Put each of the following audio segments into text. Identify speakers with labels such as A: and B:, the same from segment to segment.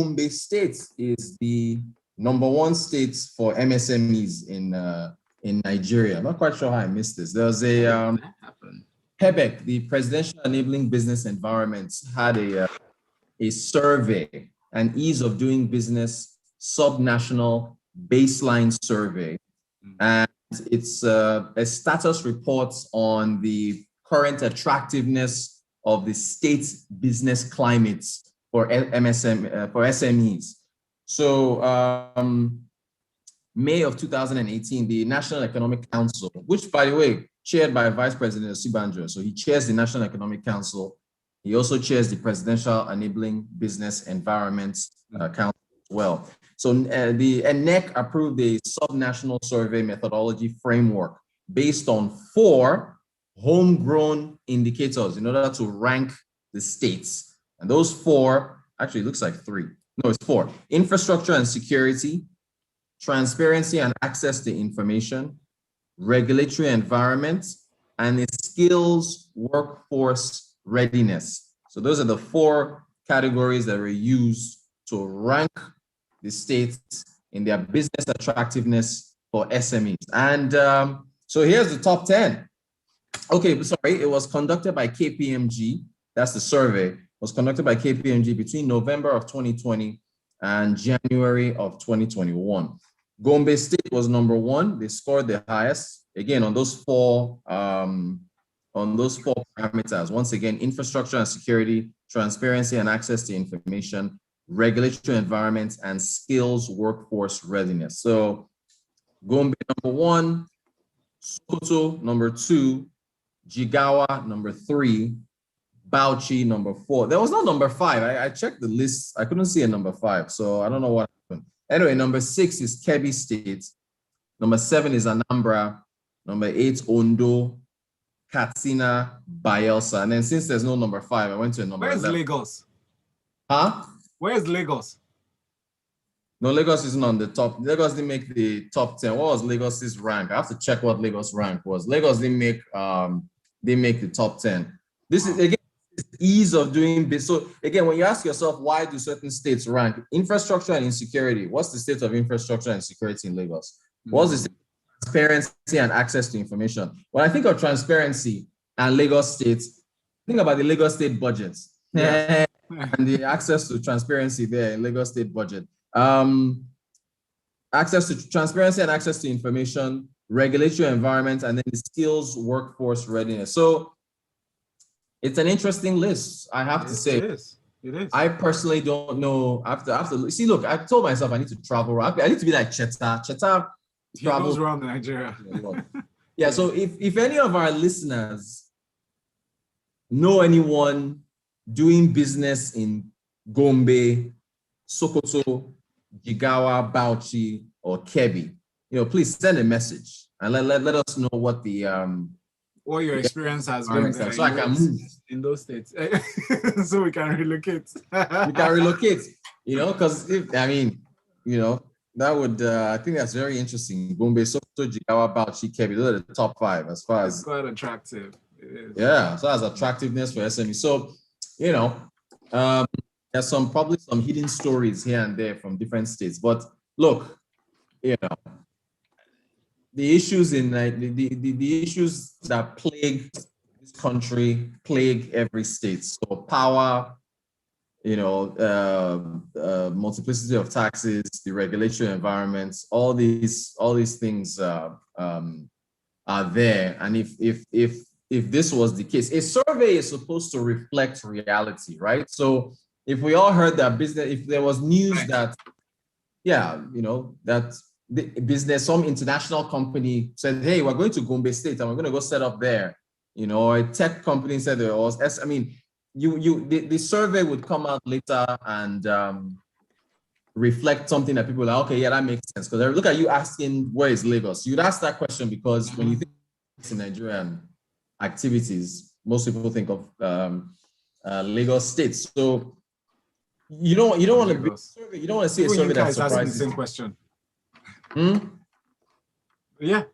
A: Gombe State is the #1 state for MSMEs in Nigeria. I'm not quite sure how I missed this. There's a Quebec, the Presidential Enabling Business Environments, had a survey, an ease of doing business subnational baseline survey, and it's a status report on the current attractiveness of the state's business climates for SMEs. So May of 2018, the National Economic Council, which, by the way, chaired by Vice President Osibanjo. So he chairs the National Economic Council. He also chairs the Presidential Enabling Business Environment Council as well. So the NEC approved a subnational survey methodology framework based on 4 homegrown indicators in order to rank the states. And those 4, actually it looks like 3. No, it's 4. Infrastructure and security, transparency and access to information, regulatory environment, and the skills workforce readiness. So those are the 4 categories that were used to rank the states in their business attractiveness for SMEs. And so here's the top 10. Okay, sorry, it was conducted by KPMG. That's the survey. It was conducted by KPMG between November of 2020 and January of 2021. Gombe State was #1. They scored the highest, again, on those 4 parameters. Once again, infrastructure and security, transparency and access to information, regulatory environment, and skills workforce readiness. So Gombe #1, Sokoto #2, Jigawa #3, Bauchi #4. There was no #5. I checked the list. I couldn't see a #5. So I don't know what happened. Anyway, #6 is Kebbi State. #7 is Anambra. #8, Ondo, Katsina, Bayelsa. And then since there's no #5, I went to a #11.
B: Where's Lagos?
A: Huh?
B: Where's Lagos?
A: No, Lagos isn't on the top. Lagos didn't make the top 10. What was Lagos's rank? I have to check what Lagos rank was. Lagos didn't make the top 10. This is again ease of doing business. So again, when you ask yourself, why do certain states rank? Infrastructure and insecurity. What's the state of infrastructure and security in Lagos? What's the state of transparency and access to information? When I think of transparency and Lagos State, think about the Lagos State budgets. Yeah. And the access to transparency there in Lagos State budget. Access to transparency and access to information, regulatory environment, and then the skills workforce readiness. So it's an interesting list, I have to say.
B: It is.
A: I personally don't know. After see, look, I told myself I need to travel around. I need to be like Cheta. Cheta
B: travels around Nigeria.
A: Yeah. So if any of our listeners know anyone doing business in Gombe, Sokoto, Jigawa, Bauchi, or Kebbi, please send a message and let us know what the
B: what your experience has been there,
A: so I can move
B: in those states, so we can relocate.
A: We can relocate, because that would I think that's very interesting. Gombe, Sokoto, Jigawa, Bauchi, Kebbi, those are the top 5 as far as.
B: It's quite attractive. It is.
A: Yeah, so as attractiveness for SME. So there's probably some hidden stories here and there from different states. But look, the issues in the issues that plague this country plague every state. So power, multiplicity of taxes, the regulatory environments, all these things are there. And if this was the case, a survey is supposed to reflect reality, right? So if we all heard that if there was news that, that the business, some international company said, hey, we're going to Gombe State and we're going to go set up there, a tech company said there was, the survey would come out later and reflect something that people are like, okay, yeah, that makes sense. Because look at you asking, where is Lagos? You'd ask that question because when you think in Nigerian activities, most people think of Lagos State. So you don't want to see a survey that surprises
B: the same question.
A: Yeah.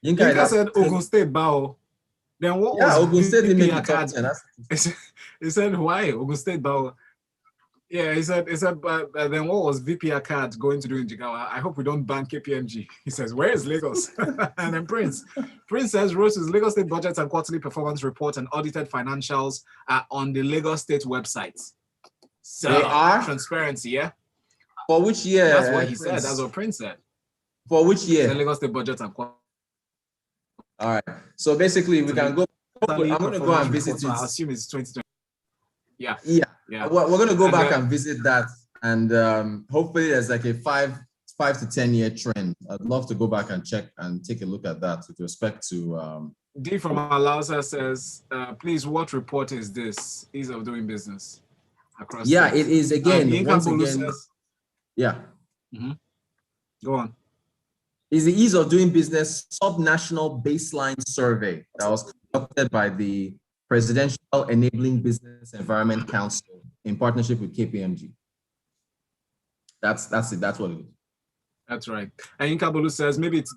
B: Yinka said Ogun State Bao. Then what was
A: Ogun State didn't make the top 10.
B: He said, why Ogun State Bao? Yeah, he said, but then what was VP Akkad going to do in Jigawa? I hope we don't ban KPMG. He says, where is Lagos? And then Prince says, Rotus, Lagos State budgets and quarterly performance report and audited financials are on the Lagos State website. So,
A: they are?
B: Transparency, yeah?
A: For which year?
B: That's what he said. That's what Prince said.
A: For which year?
B: The Lagos State budget and quarterly.
A: All right. So basically, we can go. I'm going to go and visit it.
B: I assume it's 2020. Yeah.
A: We're going to go back and visit that, and hopefully there's like a 5 to 10 year trend. I'd love to go back and check and take a look at that with respect to.
B: D from Alausa says, please, what report is this? Ease of doing business across.
A: Yeah, it is again. Once again,
B: says,
A: yeah.
B: Mm-hmm. Go on.
A: Is the ease of doing business sub-national baseline survey that was conducted by the Presidential Enabling Business Environment Council in partnership with KPMG. That's it. That's what it is.
B: That's right. And Inkabulu says maybe it's.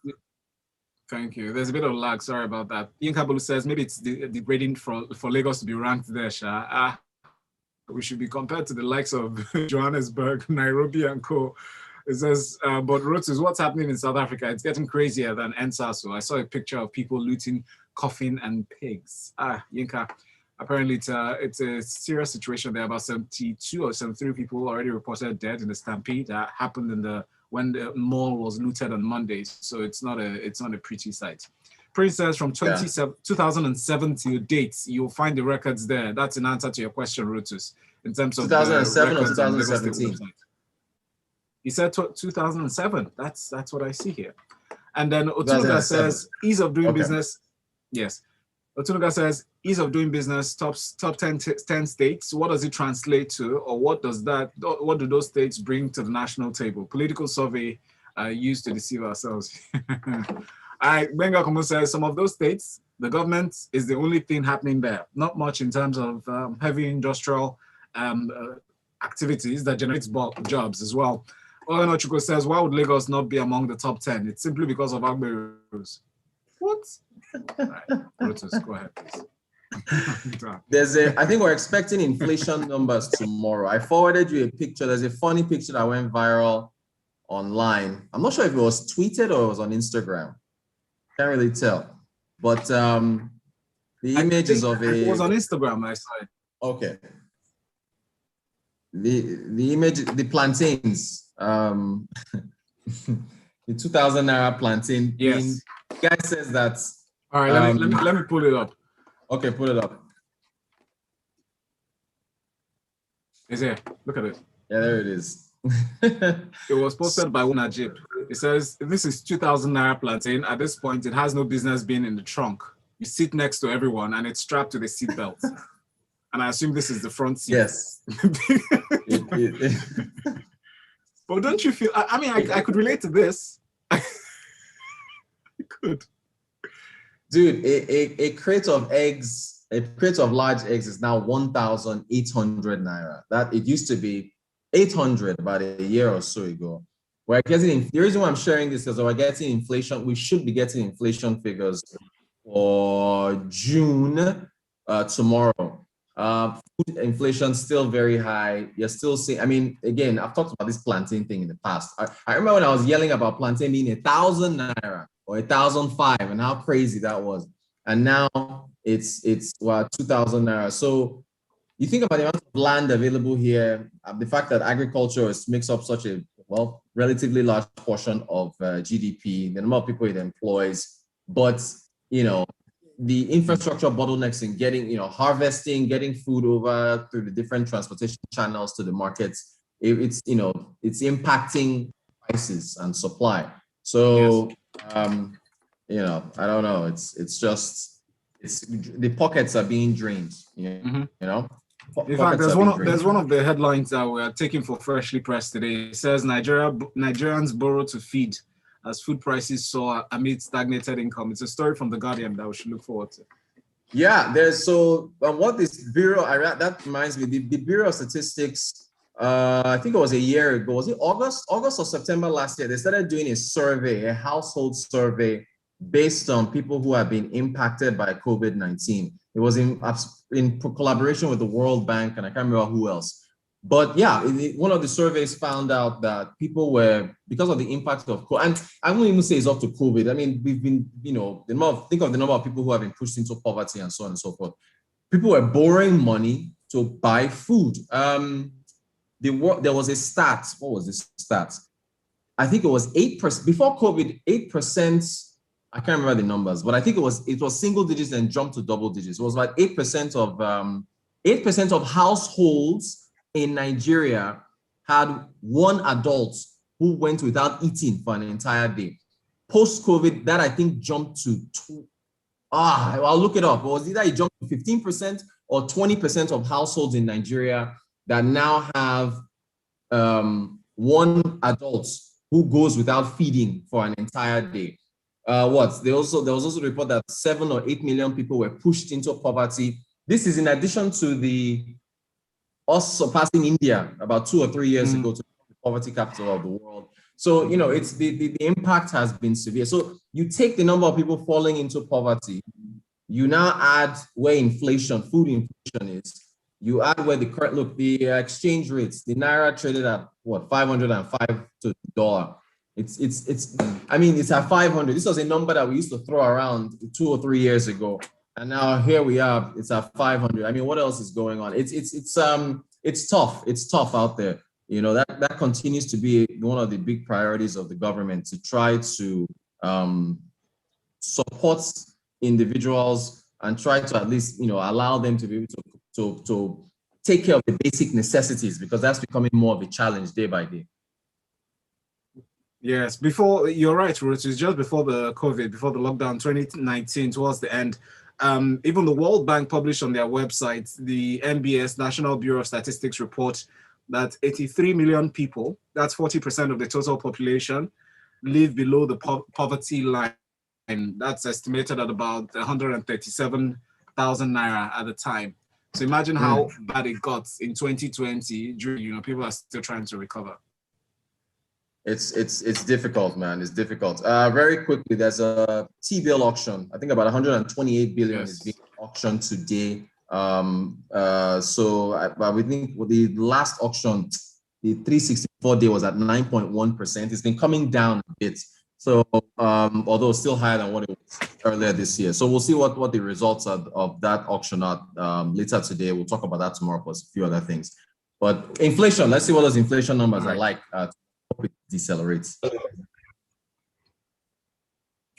B: Thank you. There's a bit of lag. Sorry about that. Inkabulu says maybe it's degrading for Lagos to be ranked there. We should be compared to the likes of Johannesburg, Nairobi, and co. It says, but Rotus, what's happening in South Africa? It's getting crazier than NSASO. I saw a picture of people looting coffin and pigs. Yinka, apparently it's a serious situation there. About 72 or 73 people already reported dead in the stampede that happened when the mall was looted on Monday. So it's not a pretty sight. Prince says from 2007 till dates, you'll find the records there. That's an answer to your question, Rotus, in terms of
A: 2007 or 2017.
B: He said 2007. That's what I see here. And then Otunuga says ease of doing business. Yes. Otunuga says ease of doing business, top 10 states. What does it translate to, or what do those states bring to the national table? Political survey used to deceive ourselves. Benga Komo says some of those states, the government is the only thing happening there. Not much in terms of heavy industrial activities that generates jobs as well. Olenochuko says, why would Lagos not be among the top 10? It's simply because of Agberu's. What? All right, Rotus, go ahead, please.
A: I think we're expecting inflation numbers tomorrow. I forwarded you a picture. There's a funny picture that went viral online. I'm not sure if it was tweeted or it was on Instagram. Can't really tell. But the image is of a...
B: It was on Instagram, I saw it.
A: Okay. The image, the plantains, the 2,000 naira plantain.
B: Yes.
A: The guy says that.
B: All right, let me pull it up.
A: Okay, pull it up.
B: It's here. Look at it.
A: Yeah, there it is.
B: It was posted by Najib. It says, this is 2,000 naira plantain. At this point, it has no business being in the trunk. You sit next to everyone and it's strapped to the seat belt. And I assume this is the front seat.
A: Yes.
B: But don't you feel, I could relate to this. I could.
A: Dude, a crate of eggs, a crate of large eggs is now 1,800 naira. That it used to be 800 about a year or so ago. We're getting, the reason why I'm sharing this is we're getting inflation. We should be getting inflation figures for June tomorrow. Food inflation still very high. You're still seeing, again, I've talked about this plantain thing in the past. I remember when I was yelling about plantain being 1,000 naira or 1,005 and how crazy that was. And now it's 2,000 naira. So you think about the amount of land available here, the fact that agriculture makes up such a, relatively large portion of GDP, the number of people it employs, but, the infrastructure bottlenecks in getting, harvesting, getting food over through the different transportation channels to the markets, it's impacting prices and supply. So, yes. I don't know. It's just the pockets are being drained. In
B: fact, there's one of the headlines that we are taking for Freshly Pressed today. It says Nigerians borrow to feed as food prices soar amid stagnated income. It's a story from The Guardian that we should look forward to.
A: Yeah, what this bureau, that reminds me, the Bureau of Statistics, I think it was a year ago, was it August or September last year? They started doing a survey, a household survey based on people who have been impacted by COVID-19. It was in collaboration with the World Bank, and I can't remember who else. But yeah, one of the surveys found out that people were, because of the impact of COVID, and I won't even say it's up to COVID. I mean, we've been, think of the number of people who have been pushed into poverty and so on and so forth. People were borrowing money to buy food. There was a stat. What was this stat? I think it was 8% before COVID. 8%. I can't remember the numbers, but I think it was single digits and jumped to double digits. It was about 8% of households in Nigeria had one adult who went without eating for an entire day. Post-COVID, that I think jumped to I'll look it up. It was either it jumped to 15% or 20% of households in Nigeria that now have one adult who goes without feeding for an entire day. There was also a report that 7 or 8 million people were pushed into poverty. This is in addition to us surpassing India about 2 or 3 years ago to the poverty capital of the world. So, it's the impact has been severe. So you take the number of people falling into poverty, you now add where food inflation is, you add where the exchange rates, the Naira traded at 505 to the dollar. It's at 500. This was a number that we used to throw around 2 or 3 years ago. And now here we are, it's at 500. I mean, what else is going on? It's tough. It's tough out there. That continues to be one of the big priorities of the government, to try to support individuals and try to at least, allow them to be able to take care of the basic necessities, because that's becoming more of a challenge day by day.
B: Yes, you're right, Rotus, just before the COVID, before the lockdown, 2019, towards the end, even the World Bank published on their website, the NBS, National Bureau of Statistics, report that 83 million people, that's 40% of the total population, live below the poverty line. And that's estimated at about 137,000 Naira at the time. So imagine how bad it got in 2020, people are still trying to recover.
A: It's difficult, man. It's difficult. Very quickly, there's a T-bill auction. I think about 128 billion is being auctioned today. But we think with the last auction, the 364 day was at 9.1%. It's been coming down a bit. So although still higher than what it was earlier this year. So we'll see what the results of that auction are later today. We'll talk about that tomorrow, plus a few other things. But inflation, let's see what those inflation numbers are like. Hope it decelerates.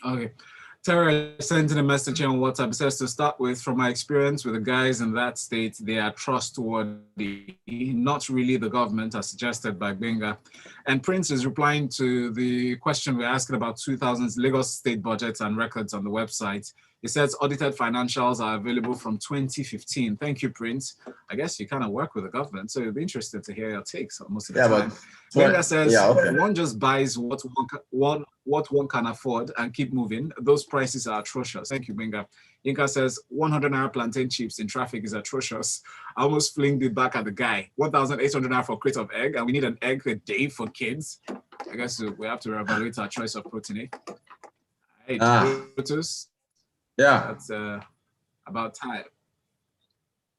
B: Okay. Terry sent in a message on WhatsApp. It says, to start with, from my experience with the guys in that state, they are trustworthy, not really the government, as suggested by Benga. And Prince is replying to the question we're asking about 2000's Lagos state budgets and records on the website. He says audited financials are available from 2015. Thank you, Prince. I guess you kind of work with the government, so it'll be interesting to hear your takes most of the time. Benga says, one just buys what one can afford and keep moving. Those prices are atrocious. Thank you, Benga. Inka says, 100 Naira plantain chips in traffic is atrocious. I almost flinged it back at the guy. 1,800 Naira for a crate of egg, and we need an egg a day for kids. I guess we have to evaluate our choice of protein. Hey, Rotus.
A: Yeah.
B: That's about time.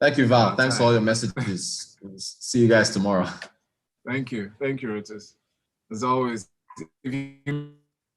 A: Thank you, Val. Thanks for all your messages. We'll see you guys tomorrow.
B: Thank you. Thank you, Rotus. As always, if you